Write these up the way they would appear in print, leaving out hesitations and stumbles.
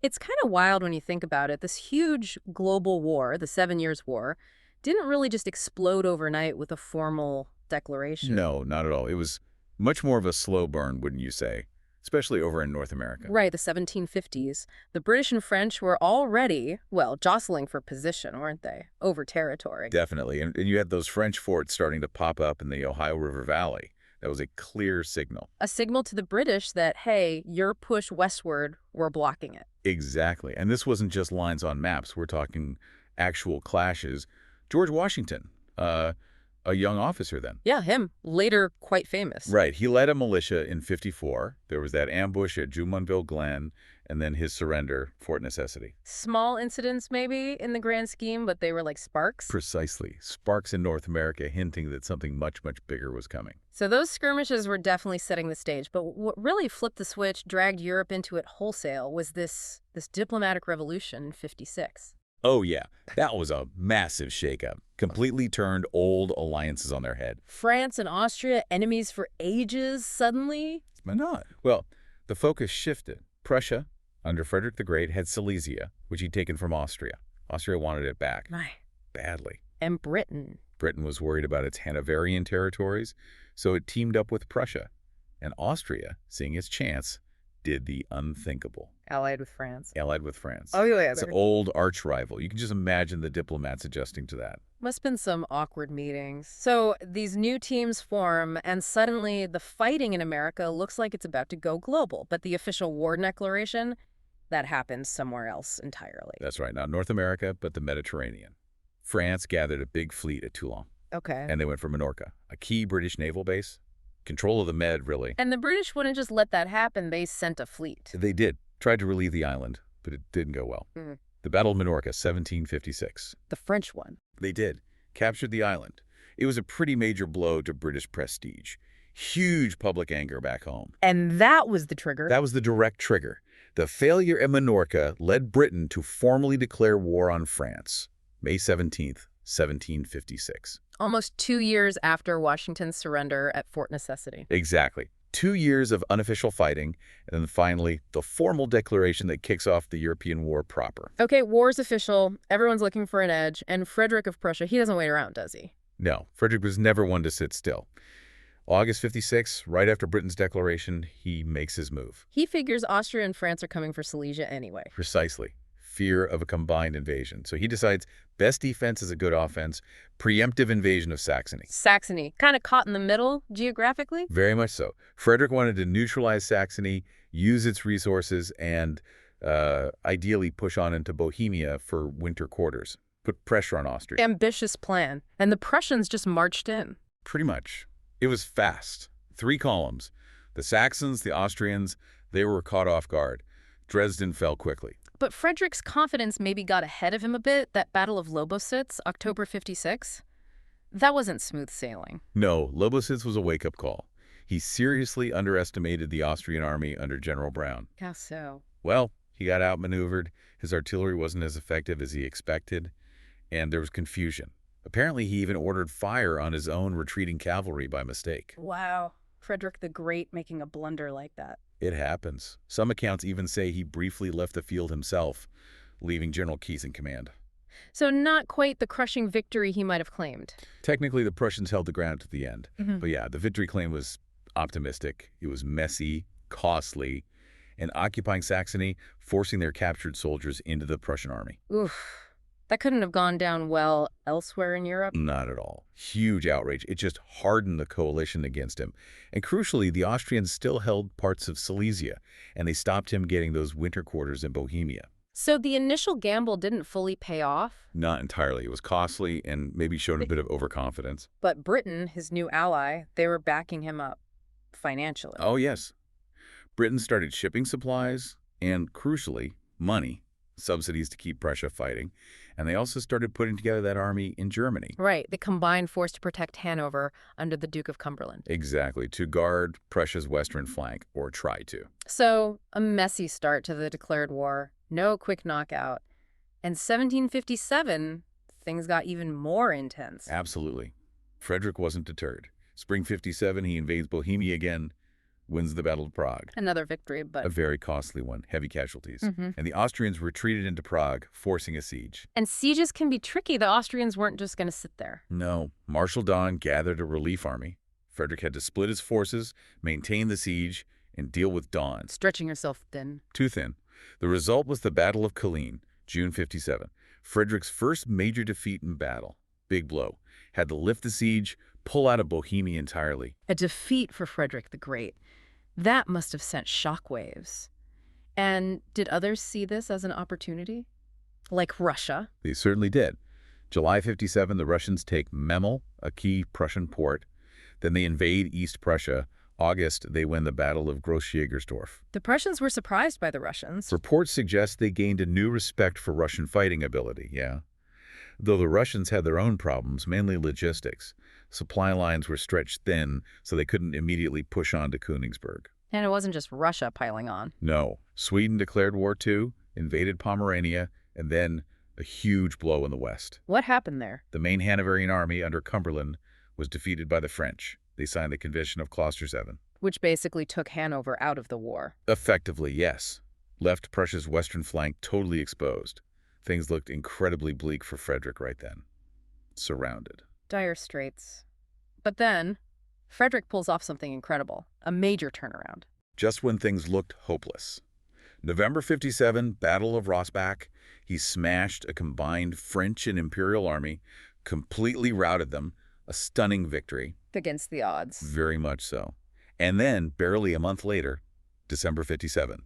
It's kind of wild when you think about it. This huge global war, the Seven Years' War, didn't really just explode overnight with a formal declaration. No, not at all. It was much more of a slow burn, wouldn't you say? Especially over in North America. Right, the 1750s. The British and French were already, well, jostling for position, weren't they? Over territory. Definitely. And you had those French forts starting to pop up in the Ohio River Valley. That was a clear signal. A signal to the British that, hey, your push westward, we're blocking it. Exactly. And this wasn't just lines on maps. We're talking actual clashes. George Washington, a young officer then. Yeah, him. Later quite famous. Right. He led a militia in 54. There was that ambush at Jumonville Glen, and then his surrender, Fort Necessity. Small incidents, maybe, in the grand scheme, but they were like sparks. Precisely. Sparks in North America hinting that something much, much bigger was coming. So those skirmishes were definitely setting the stage. But what really flipped the switch, dragged Europe into it wholesale, was this diplomatic revolution in 56. Oh, yeah. That was a massive shakeup. Completely turned old alliances on their head. France and Austria, enemies for ages, suddenly? But not. Well, the focus shifted. Prussia, under Frederick the Great, had Silesia, which he'd taken from Austria. Austria wanted it back. My. Badly. And Britain. Britain was worried about its Hanoverian territories, so it teamed up with Prussia. And Austria, seeing its chance, did the unthinkable. Allied with France. Allied with France. Oh, yeah. It's an old arch rival. You can just imagine the diplomats adjusting to that. Must have been some awkward meetings. So these new teams form, and suddenly the fighting in America looks like it's about to go global. But the official war declaration, that happens somewhere else entirely. That's right. Not North America, but the Mediterranean. France gathered a big fleet at Toulon. Okay. And they went for Minorca, a key British naval base. Control of the Med, really. And the British wouldn't just let that happen. They sent a fleet. They did. Tried to relieve the island, but it didn't go well. The Battle of Minorca, 1756. The French one. They did. Captured the island. It was a pretty major blow to British prestige. Huge public anger back home. And that was the trigger. That was the direct trigger. The failure at Minorca led Britain to formally declare war on France, May 17th, 1756. Almost 2 years after Washington's surrender at Fort Necessity. Exactly. 2 years of unofficial fighting, and then finally the formal declaration that kicks off the European war proper. Okay, war's official. Everyone's looking for an edge. And Frederick of Prussia, he doesn't wait around, does he? No, Frederick was never one to sit still. August 56, right after Britain's declaration, he makes his move. He figures Austria and France are coming for Silesia anyway. Precisely. Fear of a combined invasion. So he decides best defense is a good offense, preemptive invasion of Saxony. Saxony, kind of caught in the middle geographically? Very much so. Frederick wanted to neutralize Saxony, use its resources, and ideally push on into Bohemia for winter quarters. Put pressure on Austria. Ambitious plan. And the Prussians just marched in. Pretty much. It was fast. 3 columns. The Saxons, the Austrians, they were caught off guard. Dresden fell quickly. But Frederick's confidence maybe got ahead of him a bit. That Battle of Lobositz, October 56, that wasn't smooth sailing. No, Lobositz was a wake-up call. He seriously underestimated the Austrian army under General Braun. How so? Well, he got outmaneuvered. His artillery wasn't as effective as he expected, and there was confusion. Apparently, he even ordered fire on his own retreating cavalry by mistake. Wow. Frederick the Great making a blunder like that. It happens. Some accounts even say he briefly left the field himself, leaving General Keyes in command. So not quite the crushing victory he might have claimed. Technically, the Prussians held the ground to the end. But yeah, the victory claim was optimistic. It was messy, costly, and occupying Saxony, forcing their captured soldiers into the Prussian army. Oof. That couldn't have gone down well elsewhere in Europe? Not at all. Huge outrage. It just hardened the coalition against him. And crucially, the Austrians still held parts of Silesia, and they stopped him getting those winter quarters in Bohemia. So the initial gamble didn't fully pay off? Not entirely. It was costly and maybe showed a bit of overconfidence. But Britain, his new ally, they were backing him up financially. Oh, yes. Britain started shipping supplies and, crucially, money, subsidies to keep Prussia fighting. And they also started putting together that army in Germany. Right, the combined force to protect Hanover under the Duke of Cumberland. Exactly, to guard Prussia's western flank, or try to. So, a messy start to the declared war. No quick knockout. And 1757, things got even more intense. Absolutely. Frederick wasn't deterred. Spring 57, he invades Bohemia again. wins the Battle of Prague. Another victory, A but... very costly one, heavy casualties. Mhm. And the Austrians retreated into Prague, forcing a siege. And sieges can be tricky. The Austrians weren't just going to sit there. No, Marshal Daun gathered a relief army. Frederick had to split his forces, maintain the siege, and deal with Daun. Stretching yourself thin. Too thin. The result was the Battle of Kolin, June 57. Frederick's first major defeat in battle. Big blow. Had to lift the siege, pull out of Bohemia entirely. A defeat for Frederick the Great. That must have sent shockwaves. And did others see this as an opportunity? Like Russia? They certainly did. July 57, the Russians take Memel, a key Prussian port. Then they invade East Prussia. August, they win the Battle of Gross-Jägersdorf. The Prussians were surprised by the Russians. Reports suggest they gained a new respect for Russian fighting ability, yeah. Though the Russians had their own problems, mainly logistics. Supply lines were stretched thin, so they couldn't immediately push on to Königsberg. And it wasn't just Russia piling on. No. Sweden declared war too, invaded Pomerania, and then a huge blow in the west. What happened there? The main Hanoverian army under Cumberland was defeated by the French. They signed the Convention of Klosterzeven. Which basically took Hanover out of the war. Effectively, yes. Left Prussia's western flank totally exposed. Things looked incredibly bleak for Frederick right then. Surrounded. Dire straits. But then, Frederick pulls off something incredible. A major turnaround. Just when things looked hopeless. November 57, Battle of Rossbach. He smashed a combined French and Imperial army, completely routed them. A stunning victory. Against the odds. Very much so. And then, barely a month later, December 57,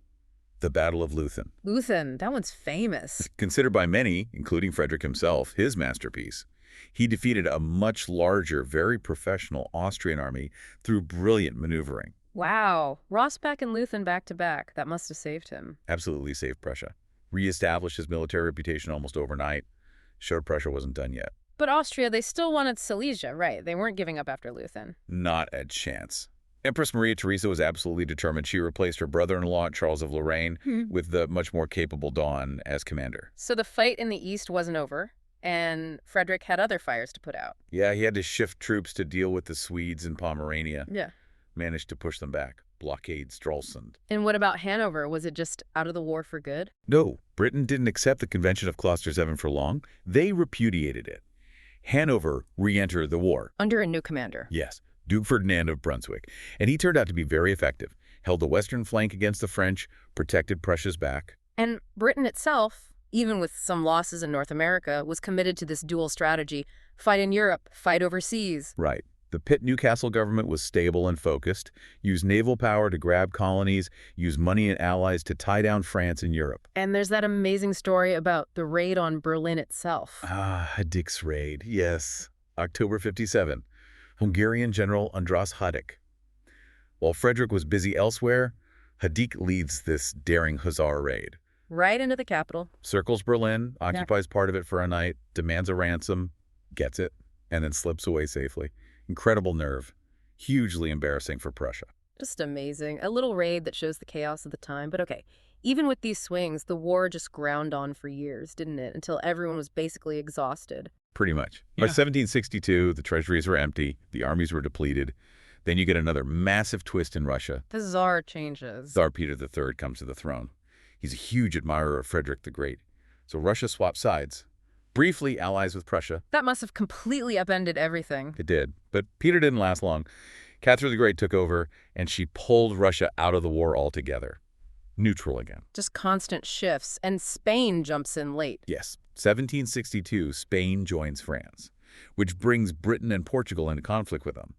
the Battle of Leuthen. Leuthen, that one's famous. Considered by many, including Frederick himself, his masterpiece. He defeated a much larger, very professional Austrian army through brilliant maneuvering. Wow. Rossbach and Leuthen back to back. That must have saved him. Absolutely saved Prussia. Reestablished his military reputation almost overnight. Showed Prussia wasn't done yet. But Austria, they still wanted Silesia, right? They weren't giving up after Leuthen. Not a chance. Empress Maria Theresa was absolutely determined. She replaced her brother-in-law, Charles of Lorraine, with the much more capable Daun as commander. So the fight in the east wasn't over, and Frederick had other fires to put out. Yeah, he had to shift troops to deal with the Swedes in Pomerania. Yeah. Managed to push them back. Blockade Stralsund. And what about Hanover? Was it just out of the war for good? No, Britain didn't accept the Convention of Klosterzeven for long. They repudiated it. Hanover re-entered the war. Under a new commander. Yes, Duke Ferdinand of Brunswick. And he turned out to be very effective. Held the western flank against the French, protected Prussia's back. And Britain itself, even with some losses in North America, was committed to this dual strategy. Fight in Europe, fight overseas. Right. The Pitt-Newcastle government was stable and focused, used naval power to grab colonies, used money and allies to tie down France and Europe. And there's that amazing story about the raid on Berlin itself. Ah, Hadic's raid, yes. October 57. Hungarian General András Hadik. While Frederick was busy elsewhere, Hadik leads this daring Hussar raid. Right into the capital. Circles Berlin, occupies part of it for a night, demands a ransom, gets it, and then slips away safely. Incredible nerve. Hugely embarrassing for Prussia. Just amazing. A little raid that shows the chaos of the time. But okay, even with these swings, the war just ground on for years, didn't it? Until everyone was basically exhausted. Pretty much. By 1762, the treasuries were empty, the armies were depleted. Then you get another massive twist in Russia. The Tsar changes. Tsar Peter III comes to the throne. He's a huge admirer of Frederick the Great. So Russia swaps sides. Briefly allies with Prussia. That must have completely upended everything. It did. But Peter didn't last long. Catherine the Great took over, and she pulled Russia out of the war altogether. Neutral again. Just constant shifts. And Spain jumps in late. Yes. 1762, Spain joins France, which brings Britain and Portugal into conflict with them.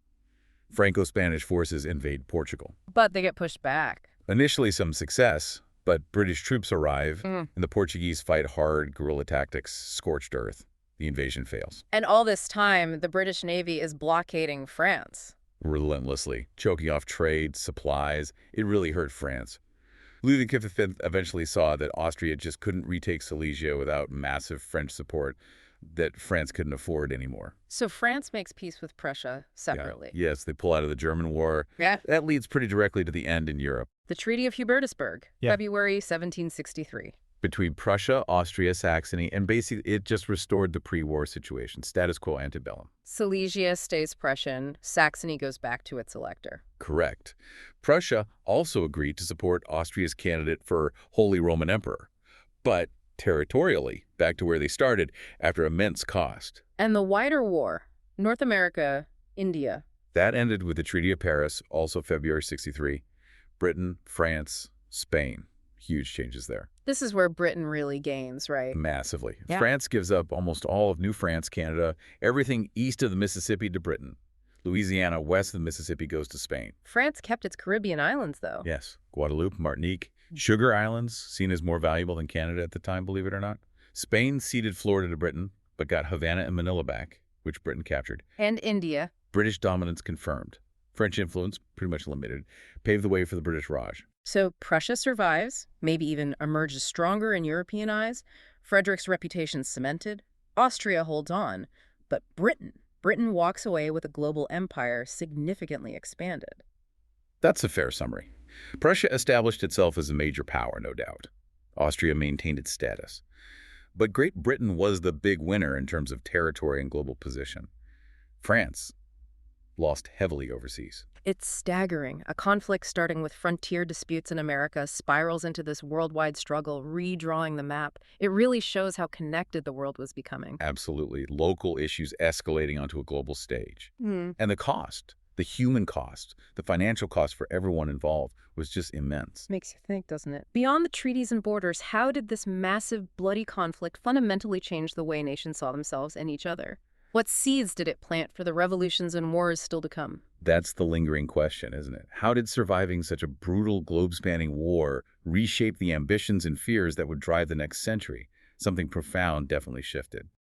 Franco-Spanish forces invade Portugal. But they get pushed back. Initially some success, but British troops arrive, and the Portuguese fight hard, guerrilla tactics, scorched earth. The invasion fails. And all this time, the British Navy is blockading France. Relentlessly, choking off trade, supplies. It really hurt France. Louis XV eventually saw that Austria just couldn't retake Silesia without massive French support that France couldn't afford anymore. So France makes peace with Prussia separately. Yeah. Yes, they pull out of the German war. Yeah. That leads pretty directly to the end in Europe. The Treaty of Hubertusburg, February 1763. between Prussia, Austria, Saxony, and basically it just restored the pre-war situation, status quo antebellum. Silesia stays Prussian, Saxony goes back to its elector. Correct. Prussia also agreed to support Austria's candidate for Holy Roman Emperor, but territorially back to where they started after immense cost. And the wider war, North America, India. That ended with the Treaty of Paris, also February 63. Britain, France, Spain. Huge changes there. This is where Britain really gains, right? Massively. Yeah. France gives up almost all of New France, Canada, everything east of the Mississippi to Britain. Louisiana west of the Mississippi goes to Spain. France kept its Caribbean islands, though. Yes. Guadeloupe, Martinique. Sugar Islands, seen as more valuable than Canada at the time, believe it or not. Spain ceded Florida to Britain, but got Havana and Manila back, which Britain captured. And India. British dominance confirmed. French influence, pretty much limited, paved the way for the British Raj. So Prussia survives, maybe even emerges stronger in European eyes. Frederick's reputation cemented. Austria holds on. But Britain walks away with a global empire significantly expanded. That's a fair summary. Prussia established itself as a major power, no doubt. Austria maintained its status. But Great Britain was the big winner in terms of territory and global position. France lost heavily overseas. It's staggering. A conflict starting with frontier disputes in America spirals into this worldwide struggle, redrawing the map. It really shows how connected the world was becoming. Absolutely. Local issues escalating onto a global stage. And the cost, the human cost, the financial cost for everyone involved was just immense. Makes you think, doesn't it? Beyond the treaties and borders, how did this massive, bloody conflict fundamentally change the way nations saw themselves and each other? What seeds did it plant for the revolutions and wars still to come? That's the lingering question, isn't it? How did surviving such a brutal, globe-spanning war reshape the ambitions and fears that would drive the next century? Something profound definitely shifted.